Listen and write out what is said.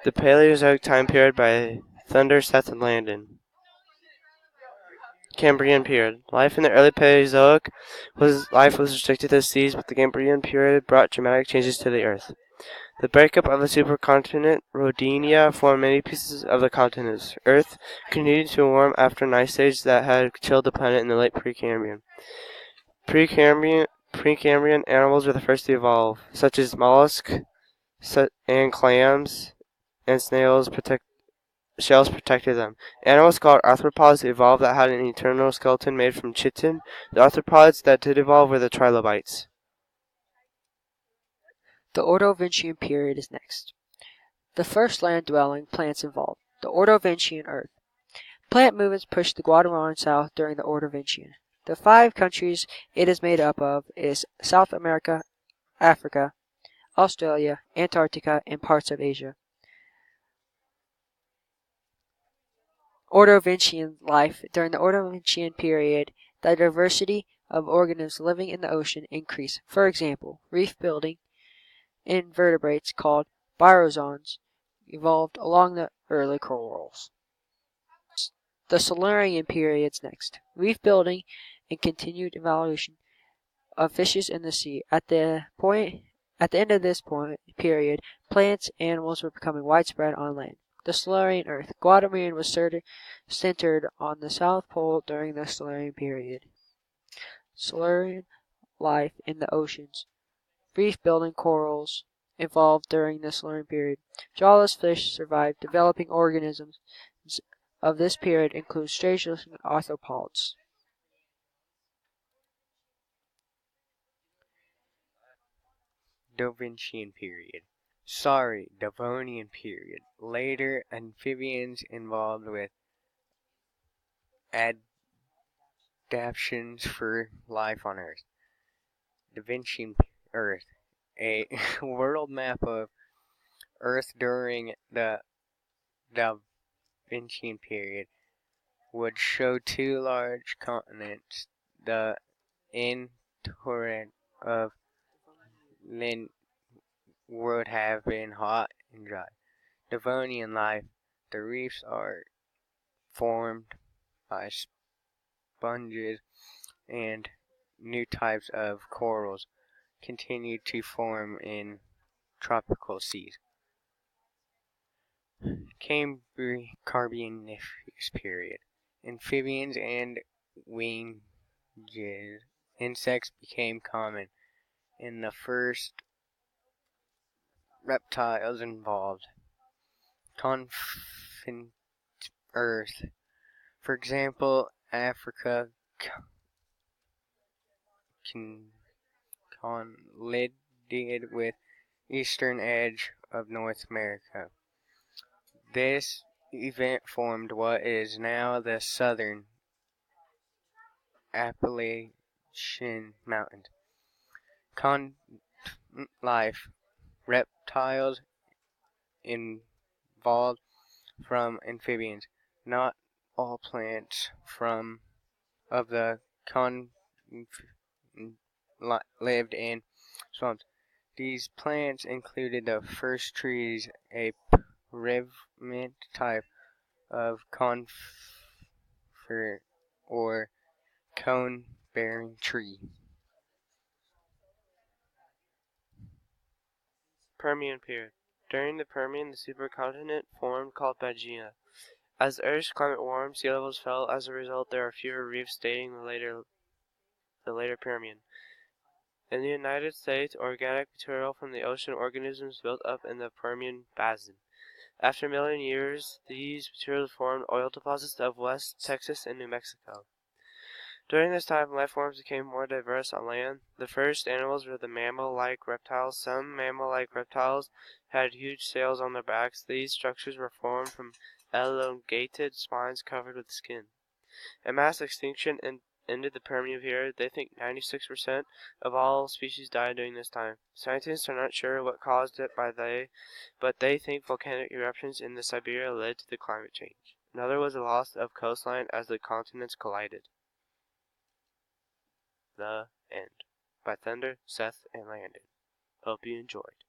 The Paleozoic time period by Thunder, Seth, and Landen. Cambrian period. Life in the early Paleozoic was restricted to the seas, but the Cambrian period brought dramatic changes to the Earth. The breakup of the supercontinent Rodinia formed many pieces of the continents. Earth continued to warm after an ice age that had chilled the planet in the late Precambrian. Precambrian animals were the first to evolve, such as mollusks and clams and snails. Shells protected them. Animals called arthropods evolved that had an internal skeleton made from chitin. The arthropods that did evolve were the trilobites. The Ordovician period is next. The first land-dwelling plants involved. The Ordovician Earth. Plant movements pushed the Guatemalan south during the Ordovician. The 5 countries it is made up of is South America, Africa, Australia, Antarctica, and parts of Asia. Ordovician life. During the Ordovician period, the diversity of organisms living in the ocean increased. For example, reef-building invertebrates called bryozoans evolved along the early corals. The Silurian period's next. Reef-building and continued evolution of fishes in the sea. At the end of this period, plants and animals were becoming widespread on land. The Silurian Earth. Guatemalan was centered on the South Pole during the Silurian period. Silurian life in the oceans. Reef-building corals evolved during the Silurian period. Jawless fish survived. Developing organisms of this period include straceless and arthropods. Devonian period. Devonian period. Later, amphibians involved with adaptations for life on Earth. Devonian Earth. A world map of Earth during the Devonian period would show 2 large continents. The torrent of Landen would have been hot and dry. Devonian life. The reefs are formed by sponges, and new types of corals continue to form in tropical seas. Carboniferous period. Amphibians and winged insects became common. In the first reptiles involved. Continent Earth. For example, Africa collided with eastern edge of North America. This event formed what is now the southern Appalachian Mountains. Life. Reptiles evolved from amphibians. Not all plants of the lived in swamps. These plants included the first trees, a primitive type of conifer or cone-bearing tree. Permian period. During the Permian, the supercontinent formed called Pangaea. As the Earth's climate warmed, sea levels fell. As a result, there are fewer reefs dating the later Permian. In the United States, organic material from the ocean organisms built up in the Permian Basin. After a million years, these materials formed oil deposits of West Texas and New Mexico. During this time, life forms became more diverse on land. The first animals were the mammal-like reptiles. Some mammal-like reptiles had huge scales on their backs. These structures were formed from elongated spines covered with skin. A mass extinction ended the Permian period. They think 96% of all species died during this time. Scientists are not sure what caused it, but they think volcanic eruptions in the Siberia led to the climate change. Another was the loss of coastline as the continents collided. The End. By Thunder, Seth, and Landen. Hope you enjoyed.